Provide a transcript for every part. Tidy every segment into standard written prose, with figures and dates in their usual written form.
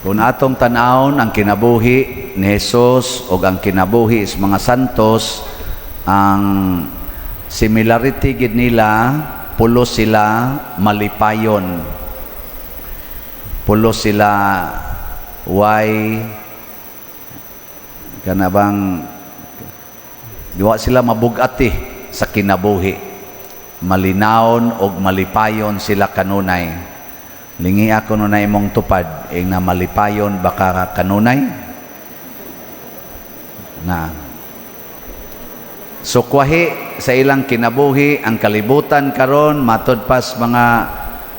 Kung atong tanawon ang kinabuhi ni Jesus o ang kinabuhi sa mga santos, ang similarity gid nila, pulos sila malipayon. Pulos sila kanabang diwa sila mabugati sa kinabuhi. Malinawon og malipayon sila kanunay. Lingi ako nunay mong tupad, na malipayon baka kanunay na. So kwahi sa ilang kinabuhi ang kalibutan karon matod pas mga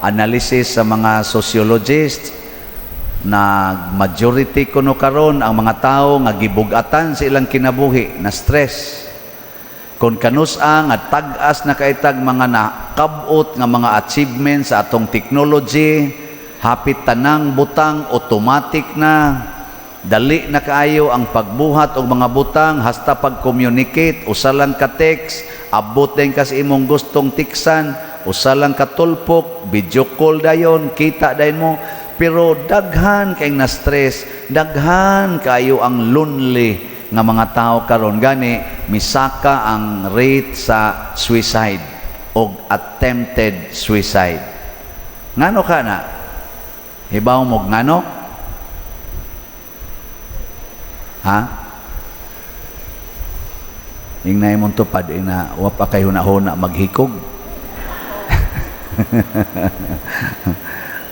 analysis sa mga sociologists na majority kuno karon ang mga tao nga gibug-atan sa ilang kinabuhi na stress. Kung kanus-a nga tag-as na kaitag mga nakabot nga mga achievements sa atong technology, hapit tanang butang automatic na, dali na kaayo ang pagbuhat og mga butang, hasta pag-communicate, usa lang ka text, abot din ka sa imong gustong tiksan, usa lang ka tulpok, video call dayon, kita dayon mo, pero daghan kay na stress, daghan kayo ang lonely nga mga tao karon, gani misaka ang rate sa suicide o attempted suicide. Ngano ka na? Hibaw mo ngano? Ha? Ingnay mong tupad na wa pa kay hunahuna maghikog.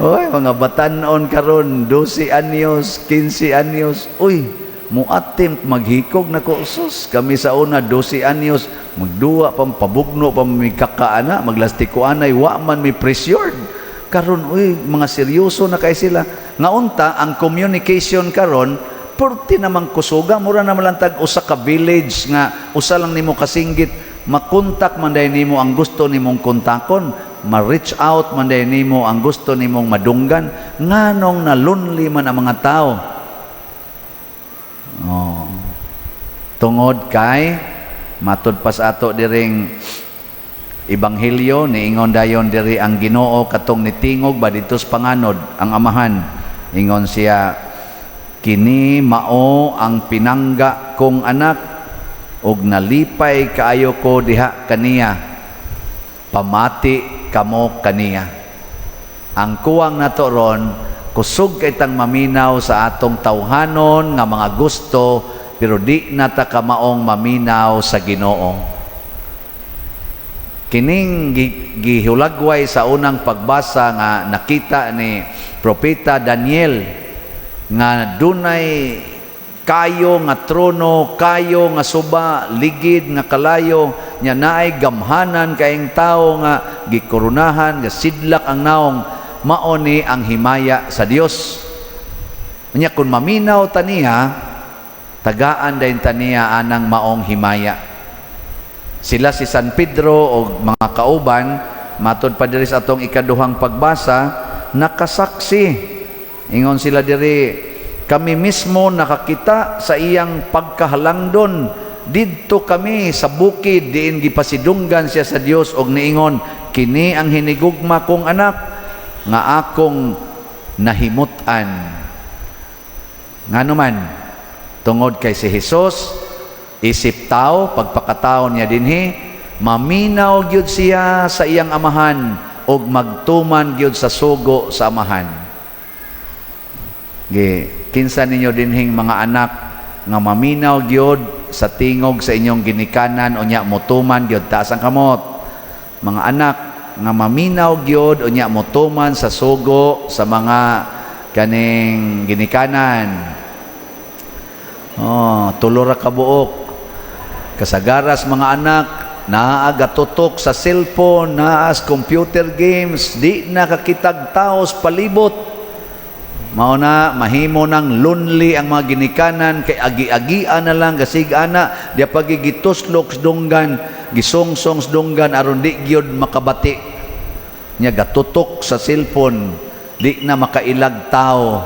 Oy, mga batanon karon 12 anyos, 15 anyos. Uy, muattempt maghikog na ko, sus, kami sa una 12 anyos magduwa pang pabugno pa may kakaana, maglastiko anay, wa man may pressured karon. Uy, mga seryoso na kay sila nga unta ang communication karon porti namang kusuga, mura na malantag usa ka village nga usa lang nimo kasinggit, makontak man day nimo ang gusto nimong kontakon, ma-reach out man day nimo ang gusto nimong madunggan. Nganong na lonely man ang mga tao. Oh. Tungod kay matud pas ato diring ebanghelyo niingon dayon diri ang Ginoo katong nitingog ba dito sa panganod ang amahan, ingon siya, kini mao ang pinangga kong anak ug nalipay kaayo ko diha kaniya, pamati kamo kaniya. Ang kuwang nato ron, kusog kay tang maminaw sa atong tawhanon nga mga gusto, pero di na ta kamaong maminaw sa Ginoo. Kining gihulagway sa unang pagbasa nga nakita ni Propeta Daniel nga dunay kayo nga trono, kayo nga suba, ligid nga kalayo, nya naay gamhanan kaayong tao nga gikoronahan, nga sidlak ang naong, mao ni ang himaya sa Dios. Nya kun maminaw taniya, tagaan dayon taniya anang maong himaya. Sila si San Pedro o mga kauban, matod pa diri sa atong ikaduhang pagbasa, nakasaksi. Ingon sila diri, kami mismo nakakita sa iyang pagkahalangdon. Didto kami sa bukid diin gipasidunggan siya sa Dios og niingon, kini ang hinigugma kong anak nga akong nahimutan. Ngano man, tungod kay si Jesus, isip tao, pagpakatao niya dinhi, maminaw gyud siya sa iyang amahan og magtuman gyud sa sugo sa amahan. Kinsa ninyo dinhing mga anak nga maminaw gyud sa tingog sa inyong ginikanan unya motuman gyud taas ang kamot. Mga anak nga maminaw gyud unya motuman sa sugo sa mga kaning ginikanan. Oh, tulora ka buok. Kasagaras mga anak, naagatutok sa cellphone, naas computer games, di nakakitag taos palibot. Mao na mahimo nang lonely ang mga ginikanan kay agi-agian na lang gasig-ana, dia pagigituslok dunggan, gisongsong dunggan aron di gyud makabati. Nya gatutok sa cellphone, di na makailag tao,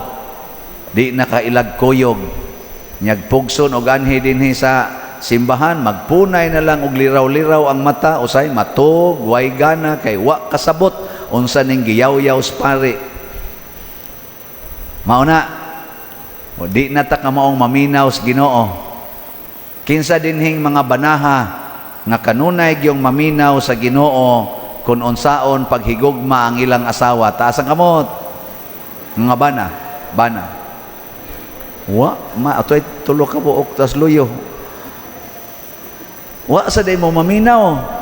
di na kailag kuyog. Nyagpugson og anhi dinhi sa simbahan, magpunay na lang og liraw-liraw ang mata, usay matog, way gana, kay wa kasabot unsa ning giyaw-yaw sa pare. Mao na, O di na ta ka maong maminaw sa Ginoo. Kinsa dinhing mga banaha nga kanunay gyung maminaw sa Ginoo kung unsaon paghigugma ang ilang asawa. Taas ang kamot. Mga bana. Atoy tulo ka buok tas luyo. Sa day mo maminaw.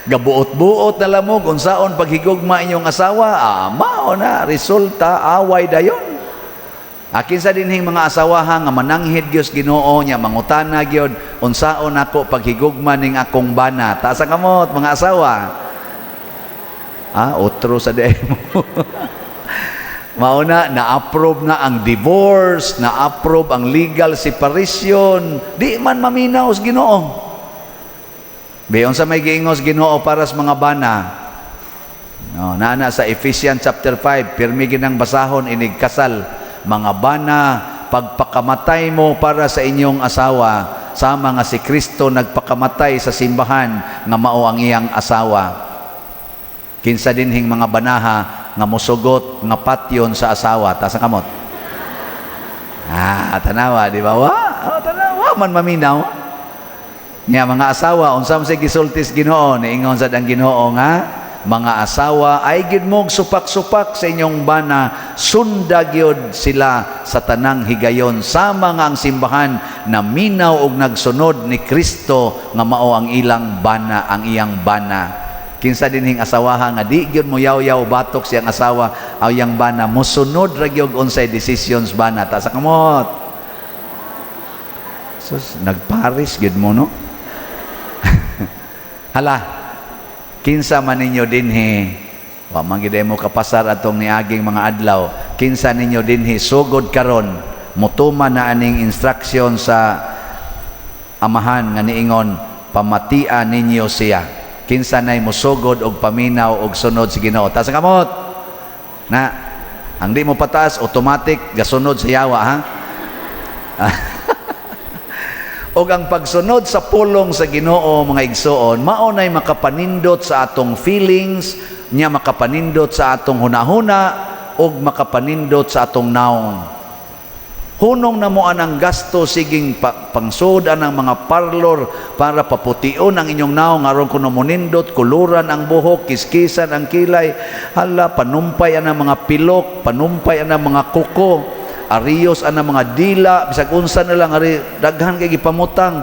Gabuot-buot na lang mo kung saan paghigugma inyong asawa. Mao na, resulta, away dayon. Akin sa dinhing mga asawaha nga mananghid Diyos Ginoo niya, mangutana gyud unsaon ako paghigugma ning akong bana. Taas ang kamot, mga asawa. Otro sa day mo. Mauna, na-approve na ang divorce, na-approve ang legal separation. Di man maminaw sa Ginoo. Bayon sa may giingos Ginoo para sa mga bana. Naana sa Ephesians chapter 5, pirmi ginang basahon inig kasal. Mga bana, pagpakamatay mo para sa inyong asawa, sama nga si Kristo nagpakamatay sa simbahan nga mao ang iyang asawa. Kinsa dinhing mga banaha nga musugot nga patyon sa asawa. Taas ang kamot. Tanawa, di ba? Tanawa man maminaw. Nga mga asawa, unsam sa gisultis Ginoo, niingon sa dang Ginoo nga, mga asawa, ay gid mong supak-supak sa inyong bana, sunda gyud sila sa tanang higayon, sama nga ang simbahan na minaw og nagsunod ni Kristo nga mao ang ilang bana, ang iyang bana. Kinsa dinhing asawaha nga di gyud mo yaw-yaw batok siyang asawa, ang bana mosunod ra gyud unsay decisions bana. Ta sa kamot. Sus, nagparis gyud mo no. Hala, kinsa man ninyo dinhi, wa man gid mo kapasar atong niaging mga adlaw, kinsa ninyo dinhi sugod karon mutuman na aning instruction sa amahan nga niingon pamatian ninyo siya. Kinsa nay musugod og paminaw og sunod sa Ginoo. Taas ang kamot. Na ang di mo pataas automatic gasunod sa yawa ha. O ang pagsunod sa pulong sa Ginoo mga igsoon, maunay makapanindot sa atong feelings, niya makapanindot sa atong hunahuna, o makapanindot sa atong naong. Hunong na mo anang gasto, siging pangsodan ng mga parlor para papution ang inyong naong, aron kuno munindot, kuluran ang buhok, kiskisan ang kilay, panumpay ang mga pilok, panumpay ang mga kuko, arios ana mga dila, bisag unsa na lang ari daghan kay gipamutang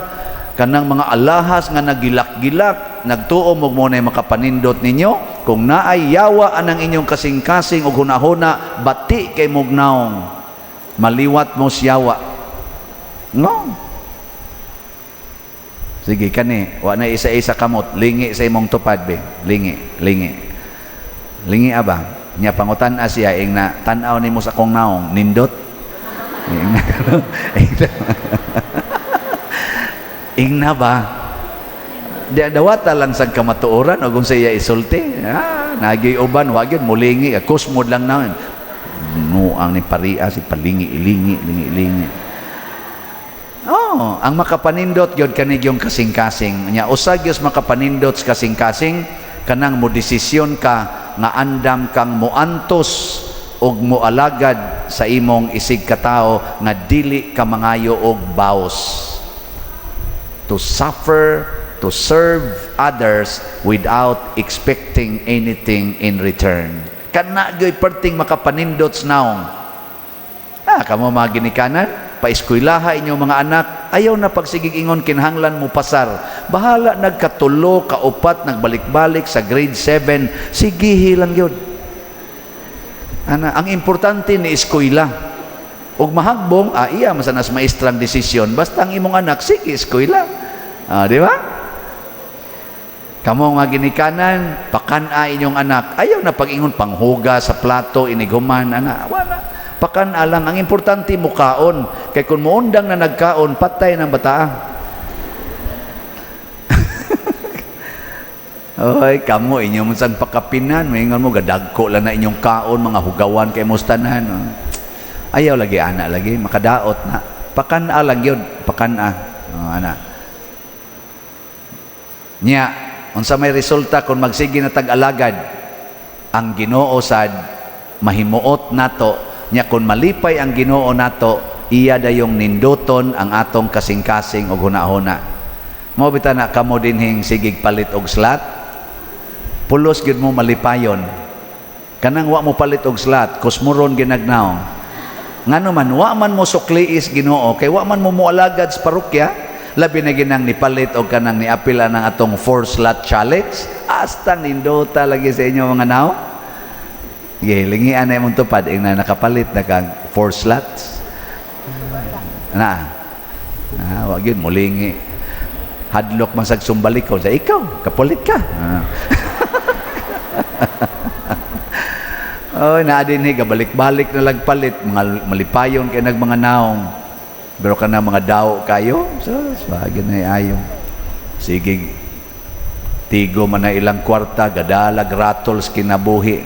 kanang mga alahas nga nagilak-gilak, nagtuo mo mo na makapanindot ninyo. Kung naay yawa anang inyong kasing-kasing og hunahuna, bati kay mugnaong, maliwat mo siyawa. No. Sige kani, wa na isa-isa kamot, lingi sa imong tupad be, lingi abang. Nya pangutan siya ing na tan-aw nimo sa akong naong, nindot. Ingna ba? Dawata lang sa kamatuoran o kung siya isulti. Nagi uban, wag yun, mulingi, kusmod lang naman. Ang ni paria, si palingi. Ang makapanindot yun kanig yung kasing-kasing. Usag yun makapanindot sa kasing-kasing, kanang mo desisyon ka nga andam kang muantos og moalagad sa imong isig katao nga dili ka mangayo og baos. To suffer, to serve others without expecting anything in return. Kana gyoy perting makapanindot sa naong. Kamo mga ginikanan, paeskuylaha inyong mga anak, ayaw na pagsigig ingon kinahanglan mo pasar. Bahala nagkatulo, kaupat, nagbalik-balik sa grade 7, sige lang yun. Ang importante ni eskwela. Og mahagbong, iya masanas maestrang desisyon. Basta ang imong anak, sige eskwela. Di ba? Kamo nga ginikanan, pakana inyong anak. Ayaw na pag-ingon panghuga sa plato, iniguman, wala. Pakana lang. Ang importante mukaon. Kaya kung muundang na nagkaon, patay ng bataa. Oy, kamo inyong sang pakapinan, maingon mo gadagko lang na inyong kaon, mga hugawan kay mustanan. Ayaw lagi ana lagi, makadaot na. Pakana lang yun, pakana. Ana. Nya, unsa may resulta kung magsige na tag-alagad, ang Ginoo sad mahimuot nato Nya kung malipay ang Ginoo nato, iya dayong ninduton ang atong kasing-kasing og hunahuna. Mao bitaw na kamo dinhing sigig palit og slot. Pulos gyud mo malipayon. Kanang wa mo palit og slot, kusmuron ginagnaw. Ngano man wa man mo sukliis Ginoo, kay wa man mo mualagad sa parokya. Labi na ginang nipalit o kanang niapila ng atong 4-slot challenge. Hasta nindota lagi sa inyo mga naw. Okay, lingian na yung tupad. Na nakapalit na kang 4 slots. Wag yun, mulingi. Hadlok masag sumbalik ko. Sa ikaw, kapalit ka. Oh, naadin balik-balik na lagpalit. Mga malipayon kayo mga naong. Pero ka na mga daw kayo, bagay na ayaw. Sige, tigo man na ilang kwarta, gadalag, rattles, kinabuhi.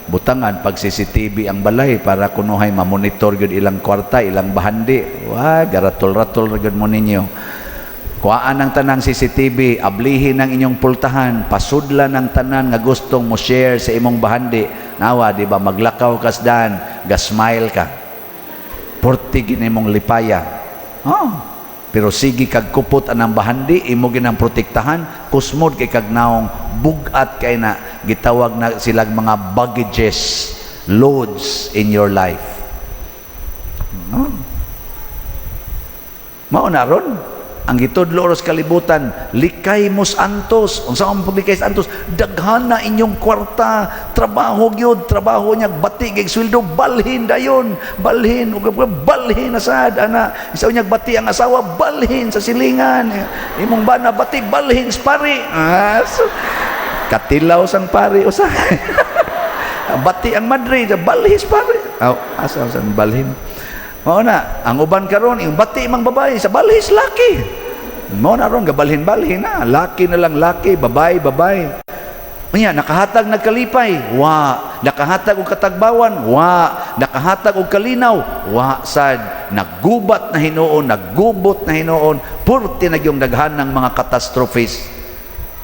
Butangan, pag CCTV ang balay, para kunuhay, mamonitor yun ilang kwarta, ilang bahandi. Wag, garatol-ratol na mo ninyo. Kuhaan ang tanang CCTV, ablihin ang inyong pultahan, pasudlan ang tanan nga gustong mo share sa imong bahandi. Nawa, di ba, maglakaw kasdan, gasmile ka. Porti ginimong lipaya. Pero sige kag kupot anang bahandi, imo ginang protektahan, kusmod kay kag naong bugat kay na gitawag na silang mga baggages, loads in your life. Mao na ron ang gitudlo oras kalibutan, likay mos antos. Unsa man paglikay sa antos? Daghan na inyong kwarta, trabaho gyud, trabaho niya bati kay sweldo, balhin dayon, balhin ug balhin asad ana. Isa unya bati ang asawa, balhin sa silingan. Imong bana bati, balhin sa pari. Katilaw sang pari usa. Bati ang madre, balhin sa pari. Asa sang balhin? Mao na, ang uban karon yung bati mang babae sa balhis laki. Mao na ron gabalhin-balhin na, laki na lang laki, babae. Unya nakahatag nagkalipay, wa. Nakahatag og katagbawan, wa. Nakahatag og kalinaw, wa sad. Naggubat na hinuon, naggubot na hinuon, purti na gyung daghan ng mga katastrofes.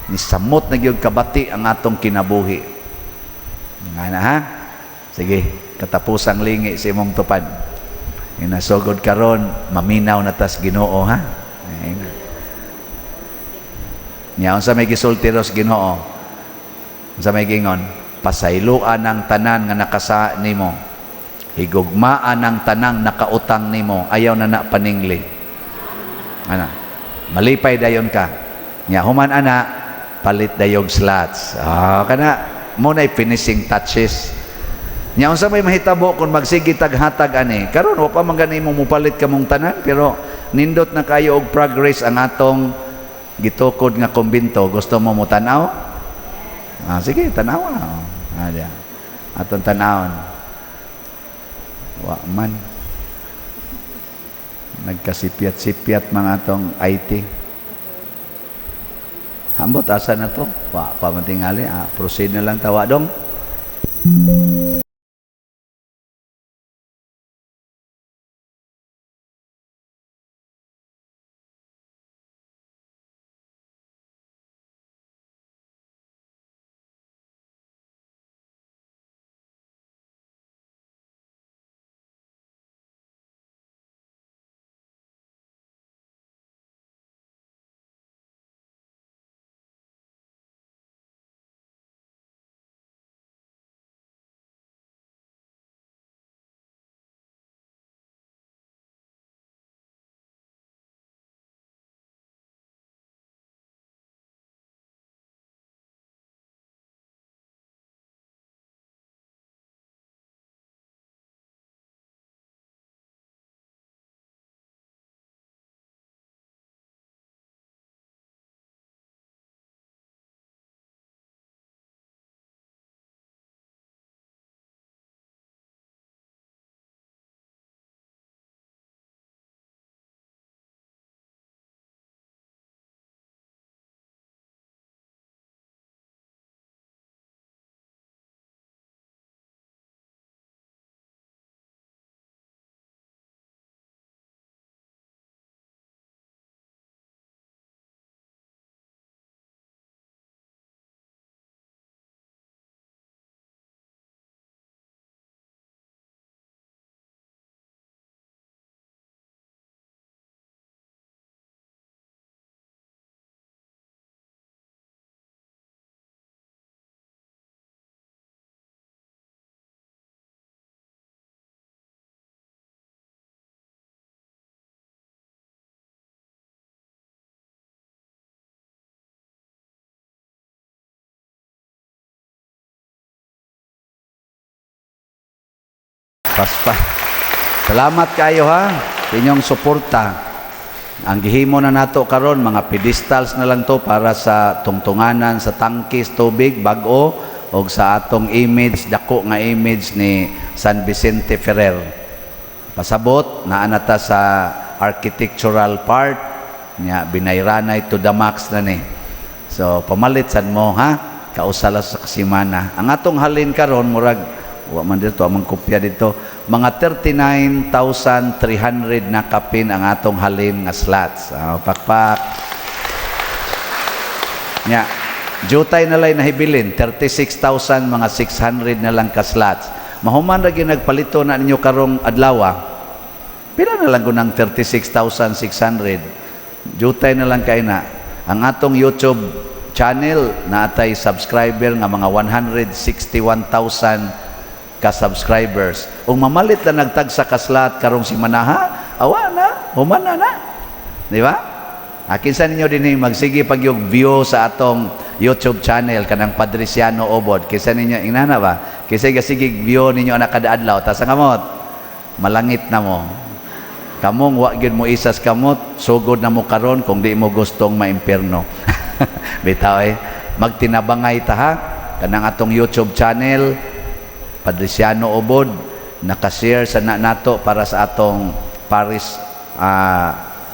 Nisamot na gyung kabati ang atong kinabuhi. Nga na ha? Sige, katapusang lingi sa imong tupad. Inasugod karon, maminaw na tas Ginoo ha. Nya unsa may gisultiros Ginoo? Unsa may gingon? Pasayloan ang tanan nga nakasa nimo. Higugmaan ang tanang nakautang nimo. Ayaw na paningli. Ana. Malipay dayon ka. Nya human ana palit dayog slots. Kana mo na finishing touches. Nya unsa may mahitabo kung magsige taghatag ani karon wa pa man gani mo mupalit kamong tanan pero nindot na kayo og progress ang atong gitukod nga kumbinto. Gusto mo tan-aw? Sige tan-aw. Atong tan-awon. Wa man nagkasipyat-sipyat mga atong IT. Hambot asa na to? Wa pa man tingali. Proceed na lang tawa dong. paspas. Salamat kayo ha, sa inyong suporta. Ang gihimo na nato karon mga pedestals na lang to para sa tungtunganan sa tangkis tubig bag-o o sa atong image, dako nga image ni San Vicente Ferrer. Pasabot naa nata sa architectural part nya binayranay to the max na ni. So pamalit sad mo ha, kausala sa kasimana. Ang atong halin karon murag wa man dito among kopya dito, mga 39,300 na kapin ang atong halin nga slots. Pakpak. Nya, jutay na lay nahibilin 36,000 mga 600 na lang ka slots. Mahuman ra gyud nagpalito na ninyo karong adlaw. Pila na lang gunang 36,600. Jutay na lang kay na. Ang atong YouTube channel naatay subscriber nga mga 161,000 ka-subscribers. Kung mamalit na nagtag sa kaslat karong si Manaha, awa na, humana na. Di ba? Akin sa ninyo din magsige pag yung view sa atong YouTube channel, kanang Padriciano Obod. Kisa ninyo, inana ba? Kisa sige view ninyo na kadaadlaw, tas ang kamot, malangit na mo. Kamong wa gyud mo isas kamot, sugod na mo karon kung di mo gustong maimpierno. Bitaw magtinabangay ta ha, kanang atong YouTube channel, Padriciano Obod, nakashare sa nato para sa atong Paris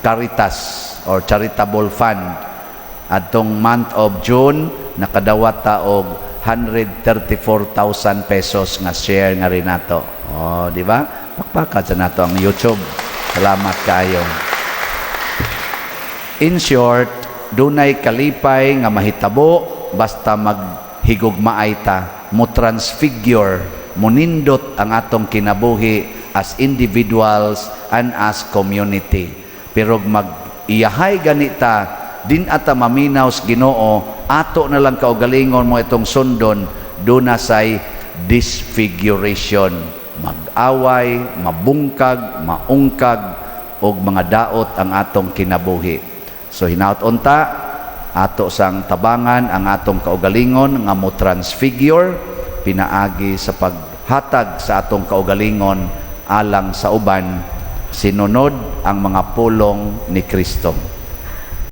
Caritas or Charitable Fund. Atong month of June, nakadawat ta og 134,000 pesos nga share nga rin nato. Oh, di ba? Pakpakat sa nato ang YouTube. Salamat kayo. In short, dunay kalipay nga mahitabo basta maghigugmaay ta, mo transfigure, munindot ang atong kinabuhi as individuals and as community. Pero mag-iyahay ganita, din ata maminaw sa Ginoo, ato na lang kaugalingon mo itong sundon, duna say disfiguration. Mag-away, mabungkag, maungkag, og mga daot ang atong kinabuhi. So hinaut unta, ato sang tabangan ang atong kaugalingon nga mo transfigure, pinaagi sa paghatag sa atong kaugalingon alang sa uban, sinunod ang mga pulong ni Kristo.